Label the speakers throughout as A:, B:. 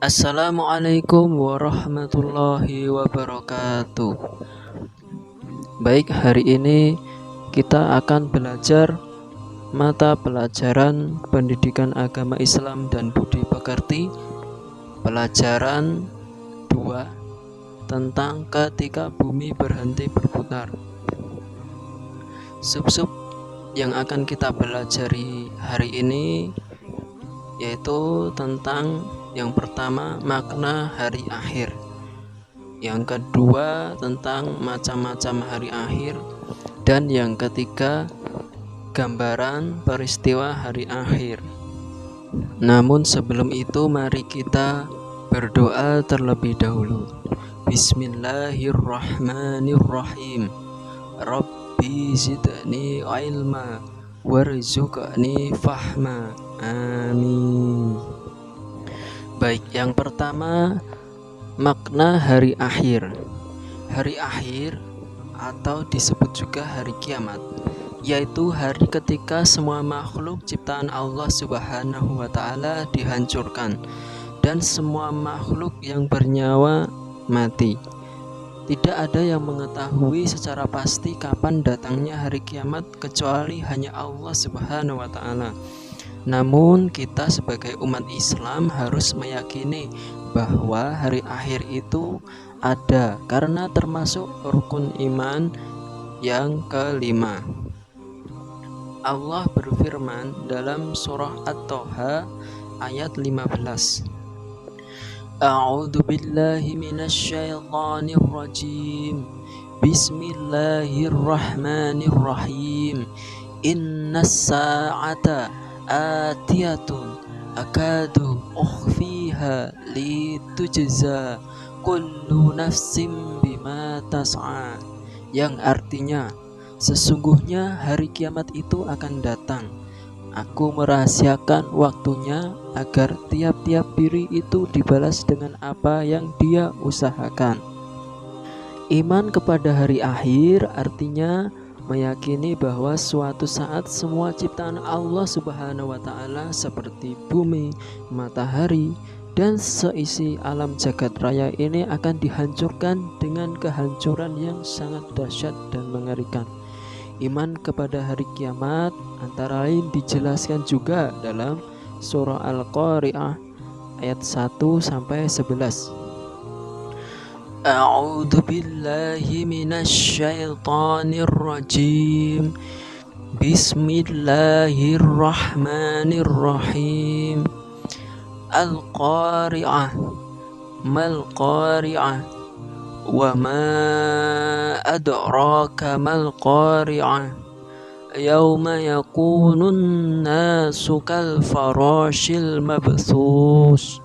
A: Assalamualaikum warahmatullahi wabarakatuh. Baik, hari ini kita akan belajar mata pelajaran Pendidikan Agama Islam dan Budi Pekerti, pelajaran 2 tentang ketika bumi berhenti berputar. Sub-sub yang akan kita pelajari hari ini yaitu tentang yang pertama, makna hari akhir. Yang kedua, tentang macam-macam hari akhir. Dan yang ketiga, gambaran peristiwa hari akhir. Namun sebelum itu, mari kita berdoa terlebih dahulu. Bismillahirrahmanirrahim. Rabbi zidni ilma warzuqni fahma. Amin. Baik, yang pertama, makna hari akhir. Hari akhir atau disebut juga hari kiamat, yaitu hari ketika semua makhluk ciptaan Allah Subhanahu wa Ta'ala dihancurkan dan semua makhluk yang bernyawa mati. Tidak ada yang mengetahui secara pasti kapan datangnya hari kiamat kecuali hanya Allah Subhanahu wa Ta'ala. Namun kita sebagai umat Islam harus meyakini bahwa hari akhir itu ada karena termasuk rukun iman yang kelima. Allah berfirman dalam surah At-Toha ayat 15. A'udzu billahi minasyaitonir rajim. Bismillahirrahmanirrahim. Innas sa'ata atiyatun akadu ukhfiha litujza kullu nafsim bima tas'a, yang artinya sesungguhnya hari kiamat itu akan datang. Aku merahasiakan waktunya agar tiap-tiap diri itu dibalas dengan apa yang dia usahakan. Iman kepada hari akhir artinya meyakini bahwa suatu saat semua ciptaan Allah Subhanahu wa Ta'ala seperti bumi, matahari, dan seisi alam jagat raya ini akan dihancurkan dengan kehancuran yang sangat dahsyat dan mengerikan. Iman kepada hari kiamat antara lain dijelaskan juga dalam surah Al-Qari'ah ayat 1-11. A'udzu billahi minasyaitonir rajim. Bismillahirrahmanirrahim. Al-Qari'ah. Mal Qari'ah. Wa ma adraka mal Qari'ah. Yauma yakunun nasu kal farashil mabthus.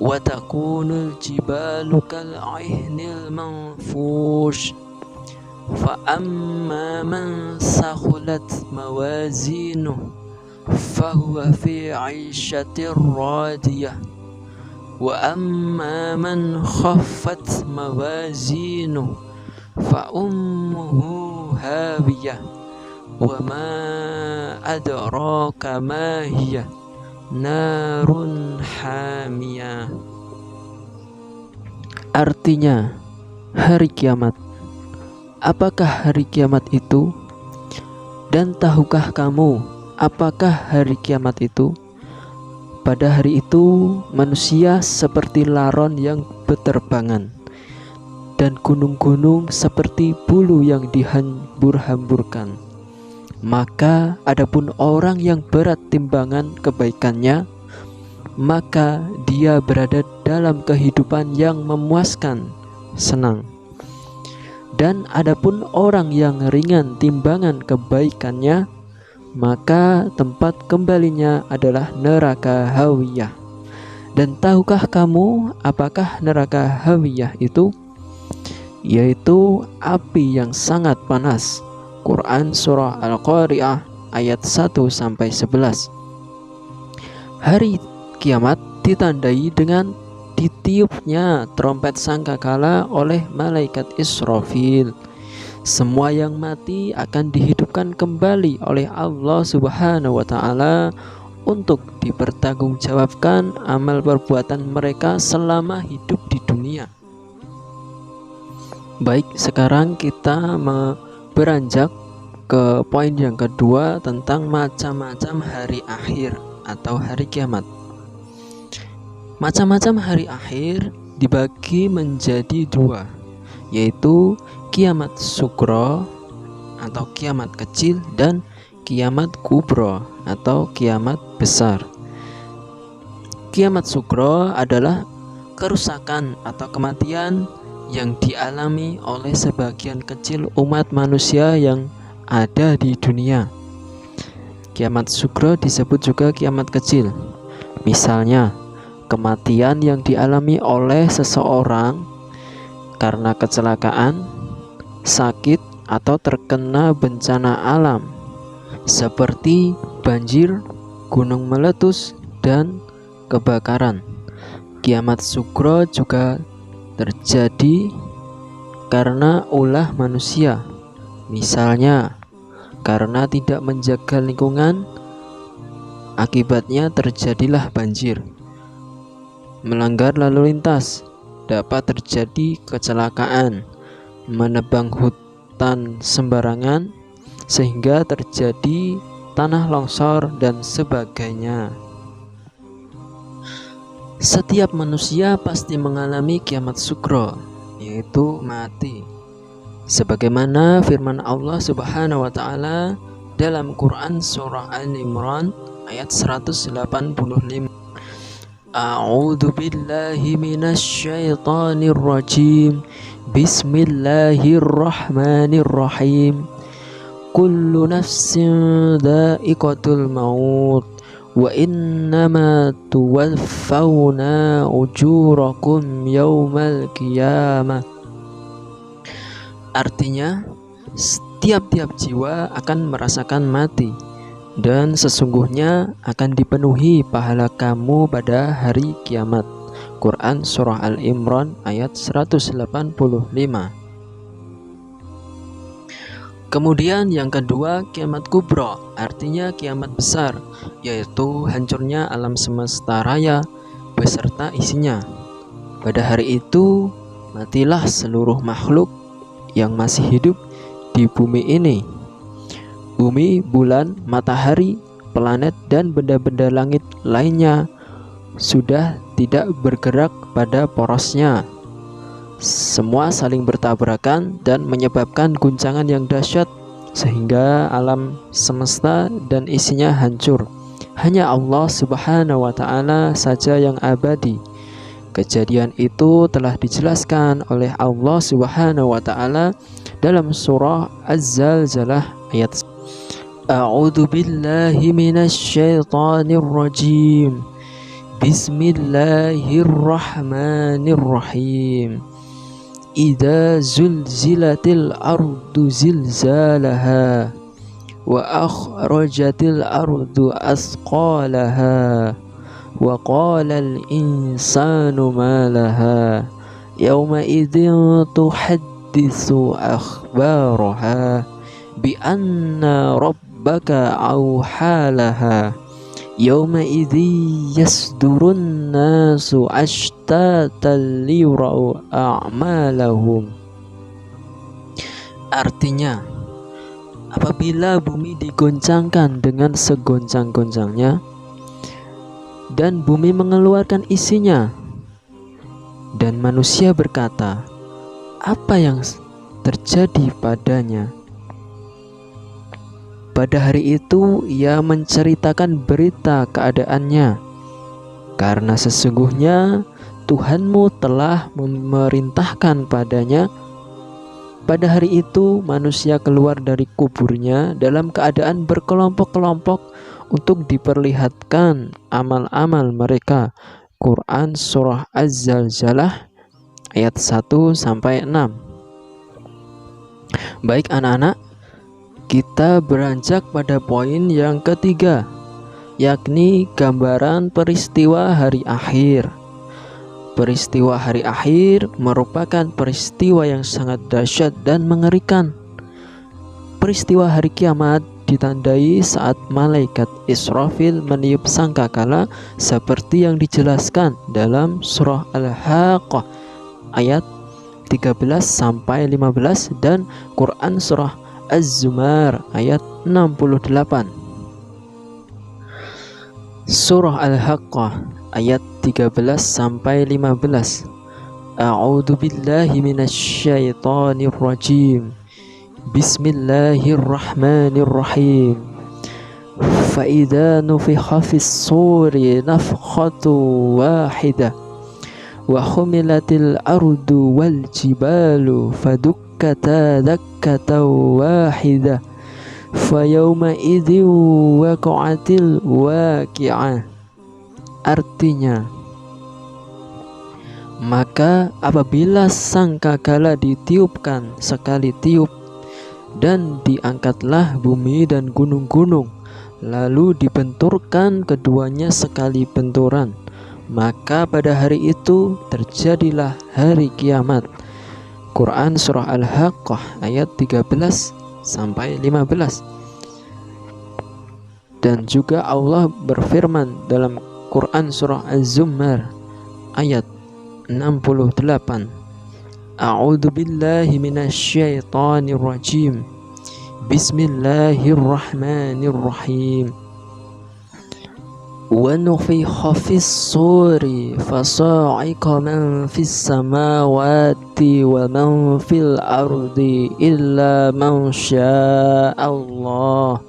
A: Wa takunul jibalu kal'ihnil manfush. Fa amma man sakhulat mawazinuh fahuwa fi 'ishatir radiyah. Wa amma man khaffat mawazinuh fa ummuhu hawiyah. Wa ma adraka ma hiya narun hamiyah. Artinya, hari kiamat. Apakah hari kiamat itu? Dan tahukah kamu apakah hari kiamat itu? Pada hari itu manusia seperti laron yang beterbangan, dan gunung-gunung seperti bulu yang dihambur-hamburkan. Maka adapun orang yang berat timbangan kebaikannya, maka dia berada dalam kehidupan yang memuaskan, senang. Dan adapun orang yang ringan timbangan kebaikannya, maka tempat kembalinya adalah neraka hawiyah. Dan tahukah kamu apakah neraka hawiyah itu? Yaitu api yang sangat panas. Quran surah Al-Qari'ah ayat 1-11. Hari kiamat ditandai dengan ditiupnya trompet sangkakala oleh malaikat Israfil. Semua yang mati akan dihidupkan kembali oleh Allah Subhanahu wa Ta'ala untuk dipertanggungjawabkan amal perbuatan mereka selama hidup di dunia. Baik, sekarang kita beranjak ke poin yang kedua tentang macam-macam hari akhir atau hari kiamat. Macam-macam hari akhir dibagi menjadi dua, yaitu kiamat sugro atau kiamat kecil dan kiamat kubro atau kiamat besar. Kiamat sugro adalah kerusakan atau kematian yang dialami oleh sebagian kecil umat manusia yang ada di dunia. Kiamat sugro disebut juga kiamat kecil. Misalnya, kematian yang dialami oleh seseorang karena kecelakaan, sakit, atau terkena bencana alam seperti banjir, gunung meletus, dan kebakaran. Kiamat sugro juga terjadi karena ulah manusia, misalnya karena tidak menjaga lingkungan, akibatnya terjadilah banjir. Melanggar lalu lintas, dapat terjadi kecelakaan, menebang hutan sembarangan sehingga terjadi tanah longsor dan sebagainya. Setiap manusia pasti mengalami kiamat sugro, yaitu mati. Sebagaimana firman Allah Subhanahu wa taala dalam Quran surah Al-Imran ayat 185. A'udzu billahi minasyaitonir rajim. Bismillahirrahmanirrahim. Kullu nafsin dha'iqatul maut. Wa innama tuwaffawna ujurakum yaumal qiyamah. Artinya, setiap-tiap jiwa akan merasakan mati, dan sesungguhnya akan dipenuhi pahala kamu pada hari kiamat. Quran surah Al-Imran ayat 185. Kemudian yang kedua, kiamat kubro, artinya kiamat besar, yaitu hancurnya alam semesta raya beserta isinya. Pada hari itu, matilah seluruh makhluk yang masih hidup di bumi ini. Bumi, bulan, matahari, planet, dan benda-benda langit lainnya sudah tidak bergerak pada porosnya. Semua saling bertabrakan dan menyebabkan guncangan yang dahsyat sehingga alam semesta dan isinya hancur. Hanya Allah Subhanahu wa taala saja yang abadi. Kejadian itu telah dijelaskan oleh Allah Subhanahu wa taala dalam surah Az-Zalzalah ayat A'udzu billahi minasyaitonir rajim. Bismillahirrahmanirrahim. Idza zulzilatil ardu zilzalaha wa akhrajatil ardu asqalaha wa qalal insanu ma laha yawma idzin tuhadditsu akhbaraha bi anna rabbaka awhalaha yawma idzi yasdurun nasu ashtatan liyurau a'malahum. Artinya, apabila bumi digoncangkan dengan segoncang-goncangnya dan bumi mengeluarkan isinya, dan manusia berkata, apa yang terjadi padanya? Pada hari itu ia menceritakan berita keadaannya, karena sesungguhnya Tuhanmu telah memerintahkan padanya. Pada hari itu manusia keluar dari kuburnya dalam keadaan berkelompok-kelompok untuk diperlihatkan amal-amal mereka. Quran surah Az-Zalzalah ayat 1-6. Baik anak-anak, kita beranjak pada poin yang ketiga, yakni gambaran peristiwa hari akhir. Peristiwa hari akhir merupakan peristiwa yang sangat dahsyat dan mengerikan. Peristiwa hari kiamat ditandai saat malaikat Israfil meniup sangkakala seperti yang dijelaskan dalam surah Al-Haqqah ayat 13 sampai 15 dan Quran surah Az-Zumar ayat 68. Surah Al-Haqqah ayat 13 sampai 15. A'udzu billahi minasyaitonir rajim. Bismillahirrahmanirrahim. Fa idza nufikha fis suri nafkhatu wahidah wa humilatil ardu wal jibalu fadukkata dakkatan wahidah fa yawma idzin waqa'atil waqi'ah. Artinya, maka apabila sangkakala ditiupkan sekali tiup dan diangkatlah bumi dan gunung-gunung, lalu dibenturkan keduanya sekali benturan, maka pada hari itu terjadilah hari kiamat. Quran surah Al-Haqqah ayat 13 sampai 15. Dan juga Allah berfirman dalam Quran surah Az-Zumar ayat 68. A'udzu billahi minasyaitonir rajim. Bismillahirrahmanirrahim. Wa nufikha fis suri fasa'iqa man fis samawati wa man fil ardi illa man syaa Allah.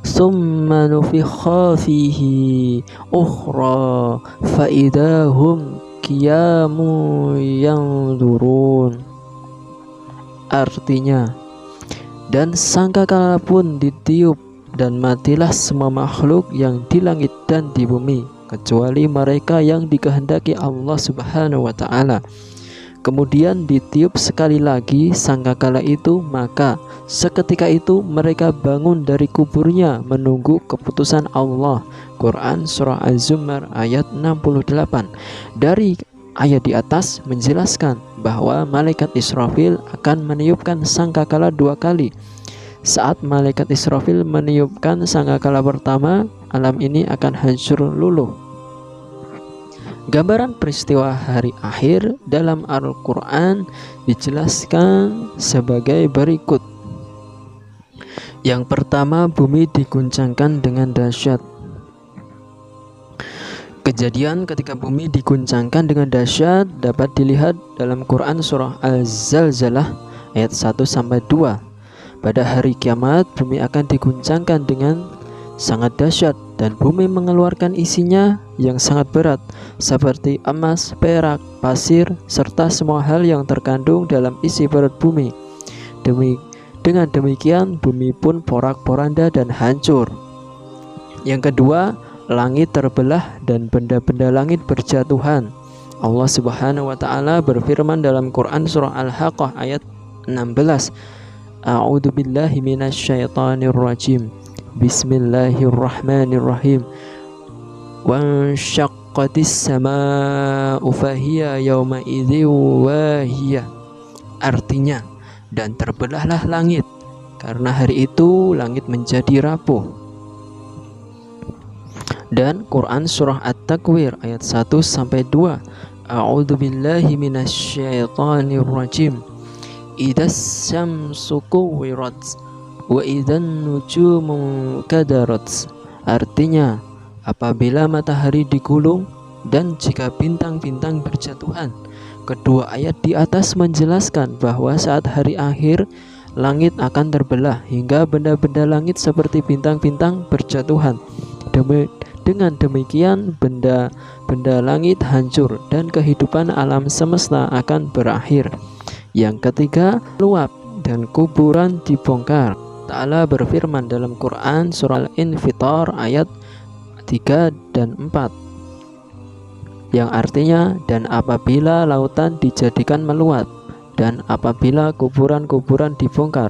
A: Summa nufikha fihi ukhra fa idahum qiyamun yanzurun. Artinya, dan sangkakala pun ditiup dan matilah semua makhluk yang di langit dan di bumi kecuali mereka yang dikehendaki Allah Subhanahu wa ta'ala. Kemudian ditiup sekali lagi sangkakala itu, maka seketika itu mereka bangun dari kuburnya menunggu keputusan Allah. Quran surah Az-Zumar ayat 68. Dari ayat di atas menjelaskan bahwa malaikat Israfil akan meniupkan sangkakala 2 kali. Saat malaikat Israfil meniupkan sangkakala pertama, alam ini akan hancur luluh. Gambaran peristiwa hari akhir dalam Al-Quran dijelaskan sebagai berikut. Yang pertama, bumi diguncangkan dengan dahsyat. Kejadian ketika bumi diguncangkan dengan dahsyat dapat dilihat dalam Quran surah Al-Zalzalah ayat 1-2. Pada hari kiamat, bumi akan diguncangkan dengan sangat dahsyat dan bumi mengeluarkan isinya yang sangat berat seperti emas, perak, pasir, serta semua hal yang terkandung dalam isi perut bumi. Dengan demikian bumi pun porak-poranda dan hancur. Yang kedua, langit terbelah dan benda-benda langit berjatuhan. Allah Subhanahu wa ta'ala berfirman dalam Quran surah Al-Haqqah ayat 16. A'udzu billahi minasyaitonir rajim. Bismillahirrahmanirrahim. Wansyaqqatis samaa'u fahiya yauma idzin wahiyah. Artinya, dan terbelahlah langit, karena hari itu langit menjadi rapuh. Dan Quran surah At-Takwir ayat 1-2. A'udzu billahi minasyaitonir rajim. Idzas syamsu kuwirat wa idzan nujumu kadarat. Artinya, apabila matahari digulung dan jika bintang-bintang berjatuhan. Kedua ayat di atas menjelaskan bahwa saat hari akhir langit akan terbelah hingga benda-benda langit seperti bintang-bintang berjatuhan. Dengan demikian benda-benda langit hancur dan kehidupan alam semesta akan berakhir. Yang ketiga, luap dan kuburan dibongkar. Ta'ala berfirman dalam Quran surah Al-Infitar ayat 3 dan 4, yang artinya, dan apabila lautan dijadikan meluap dan apabila kuburan-kuburan dibongkar.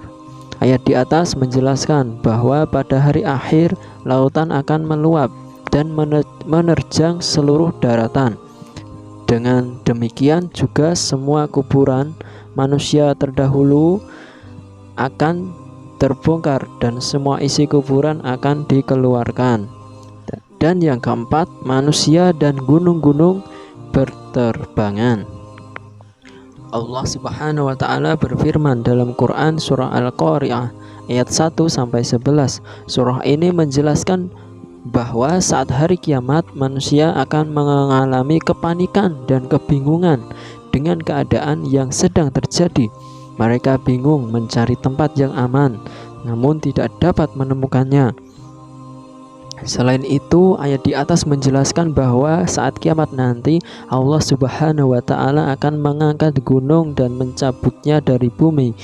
A: Ayat di atas menjelaskan bahwa pada hari akhir lautan akan meluap dan menerjang seluruh daratan. Dengan demikian juga semua kuburan manusia terdahulu akan terbongkar dan semua isi kuburan akan dikeluarkan. Dan yang keempat, manusia dan gunung-gunung berterbangan. Allah Subhanahu wa taala berfirman dalam Quran surah Al-Qari'ah ayat 1 sampai 11. Surah ini menjelaskan bahwa saat hari kiamat manusia akan mengalami kepanikan dan kebingungan dengan keadaan yang sedang terjadi. Mereka bingung mencari tempat yang aman, namun tidak dapat menemukannya. Selain itu, ayat di atas menjelaskan bahwa saat kiamat nanti Allah Subhanahu wa taala akan mengangkat gunung dan mencabutnya dari bumi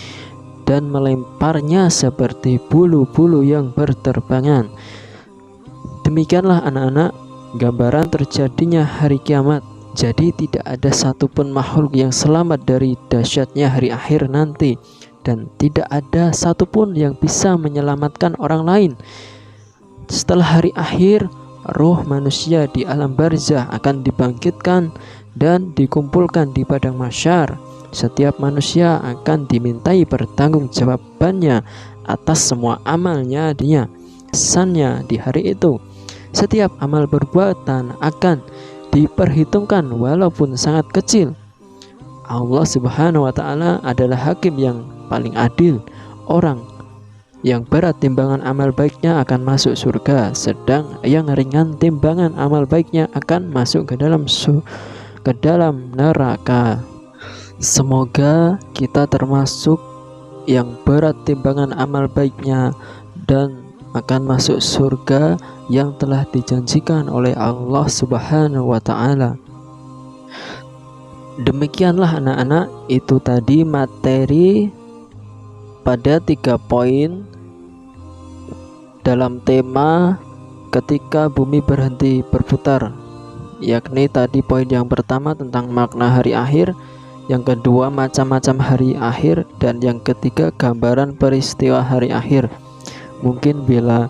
A: dan melemparnya seperti bulu-bulu yang berterbangan. Demikianlah anak-anak gambaran terjadinya hari kiamat. Jadi tidak ada satupun makhluk yang selamat dari dahsyatnya hari akhir nanti, dan tidak ada satupun yang bisa menyelamatkan orang lain. Setelah hari akhir, roh manusia di alam barzah akan dibangkitkan dan dikumpulkan di padang mahsyar. Setiap manusia akan dimintai pertanggungjawabannya atas semua amalnya kesannya di hari itu. Setiap amal perbuatan akan diperhitungkan walaupun sangat kecil. Allah Subhanahu wa taala adalah hakim yang paling adil. Orang yang berat timbangan amal baiknya akan masuk surga, sedang yang ringan timbangan amal baiknya akan masuk ke dalam neraka. Semoga kita termasuk yang berat timbangan amal baiknya dan akan masuk surga yang telah dijanjikan oleh Allah Subhanahu wa taala. Demikianlah anak-anak, itu tadi materi pada 3 poin dalam tema ketika bumi berhenti berputar, yakni tadi poin yang pertama tentang makna hari akhir, yang kedua macam-macam hari akhir, dan yang ketiga gambaran peristiwa hari akhir. Mungkin bila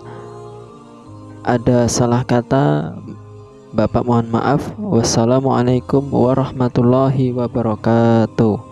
A: ada salah kata, Bapak mohon maaf. Wassalamualaikum warahmatullahi wabarakatuh.